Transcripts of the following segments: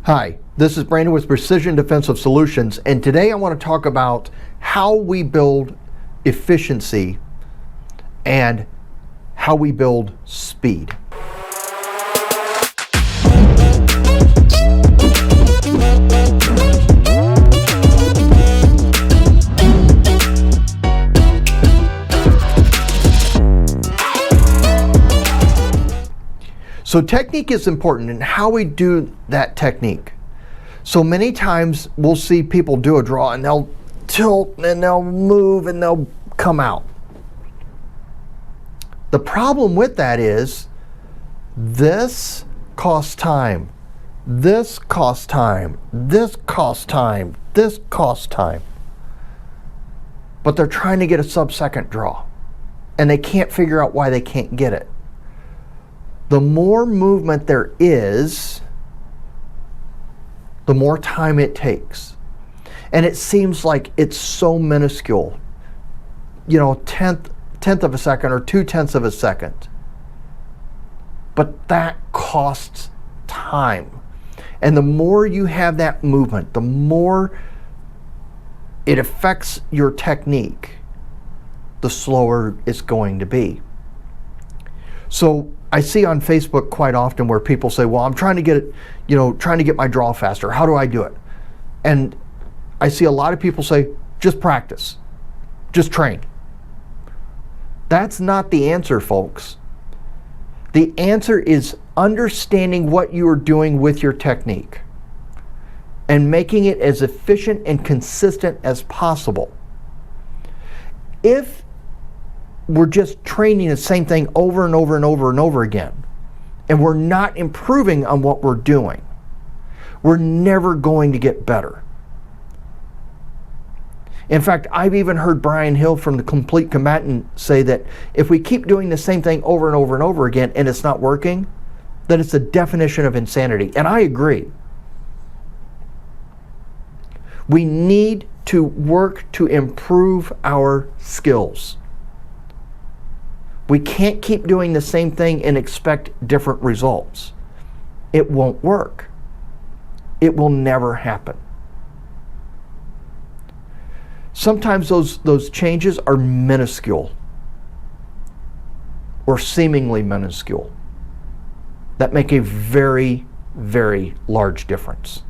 Hi, this is Brandon with Precision Defensive Solutions, and today I want to talk about how we build efficiency and how we build speed. So technique is important in how we do that technique. So many times we'll see people do a draw and they'll tilt and they'll move and they'll come out. The problem with that is this costs time, this costs time, this costs time, this costs time. But they're trying to get a sub-second draw and they can't figure out why they can't get it. The more movement there is, the more time it takes. And it seems like it's so minuscule. You know, tenth of a second or 0.2 of a second. But that costs time. And the more you have that movement, the more it affects your technique, the slower it's going to be. So I see on Facebook quite often where people say, well, I'm trying to get it, trying to get my draw faster. How do I do it? And I see a lot of people say, just practice, just train. That's not the answer, folks. The answer is understanding what you are doing with your technique and making it as efficient and consistent as possible. If we're just training the same thing over and over and over and over again, and we're not improving on what we're doing, we're never going to get better. In fact, I've even heard Brian Hill from the Complete Combatant say that if we keep doing the same thing over and over and over again and it's not working, that it's a definition of insanity. And I agree. We need to work to improve our skills. We can't keep doing the same thing and expect different results. It won't work. It will never happen. Sometimes those changes are minuscule or seemingly minuscule that make a very, very large difference.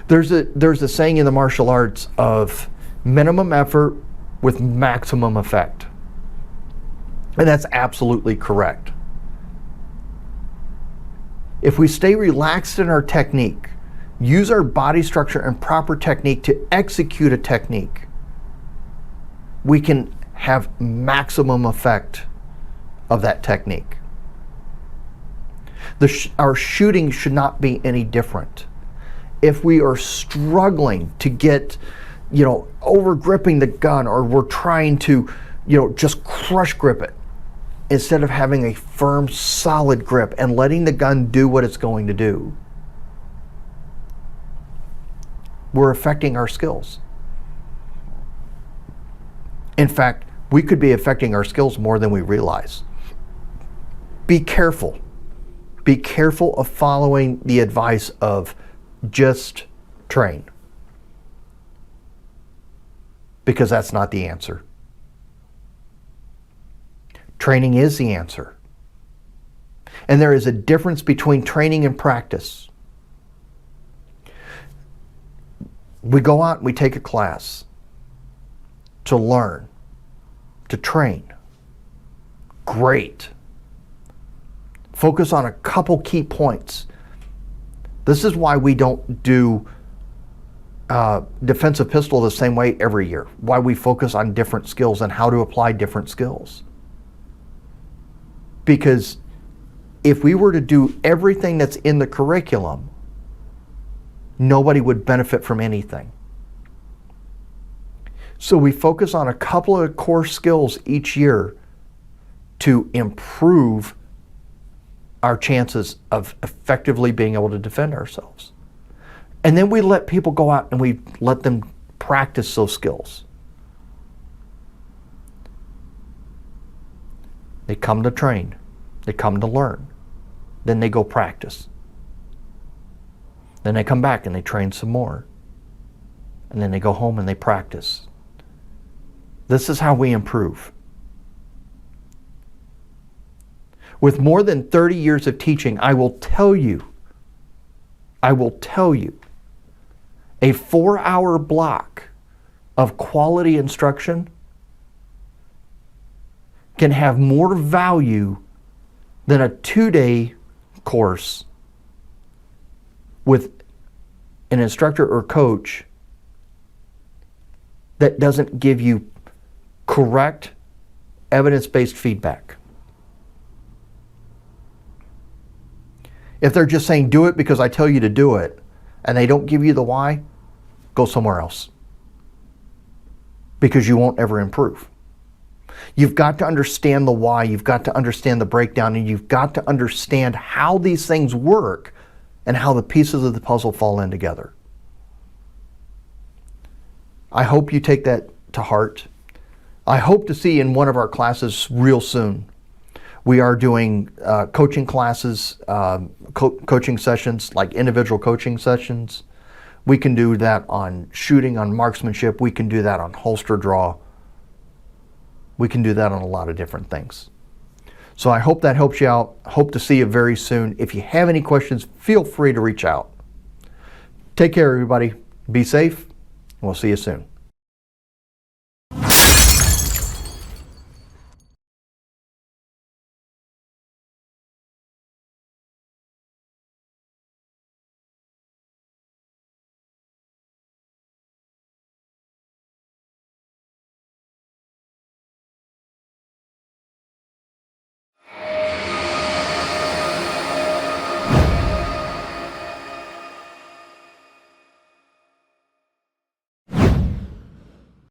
There's a saying in the martial arts of minimum effort with maximum effect. And that's absolutely correct. If we stay relaxed in our technique, use our body structure and proper technique to execute a technique, we can have maximum effect of that technique. Our shooting should not be any different. If we are struggling to get over gripping the gun, or we're trying to, just crush grip it, instead of having a firm, solid grip and letting the gun do what it's going to do, we're affecting our skills. In fact, we could be affecting our skills more than we realize. Be careful. Be careful of following the advice of just train. Because that's not the answer. Training is the answer. And there is a difference between training and practice. We go out and we take a class to learn, to train. Great. Focus on a couple key points. This is why we don't do defensive pistol the same way every year. Why we focus on different skills and how to apply different skills. Because if we were to do everything that's in the curriculum, nobody would benefit from anything. So we focus on a couple of core skills each year to improve our chances of effectively being able to defend ourselves. And then we let people go out and we let them practice those skills. They come to train. They come to learn. Then they go practice. Then they come back and they train some more. And then they go home and they practice. This is how we improve. With more than 30 years of teaching, I will tell you, a 4-hour block of quality instruction can have more value than a 2-day course with an instructor or coach that doesn't give you correct, evidence-based feedback. If they're just saying, do it because I tell you to do it, and they don't give you the why, go somewhere else. Because you won't ever improve. You've got to understand the why, you've got to understand the breakdown, and you've got to understand how these things work and how the pieces of the puzzle fall in together. I hope you take that to heart. I hope to see you in one of our classes real soon. We are doing coaching classes, coaching sessions, like individual coaching sessions. We can do that on shooting, on marksmanship. We can do that on holster draw. We can do that on a lot of different things. So I hope that helps you out. Hope to see you very soon. If you have any questions, feel free to reach out. Take care, everybody. Be safe, and we'll see you soon.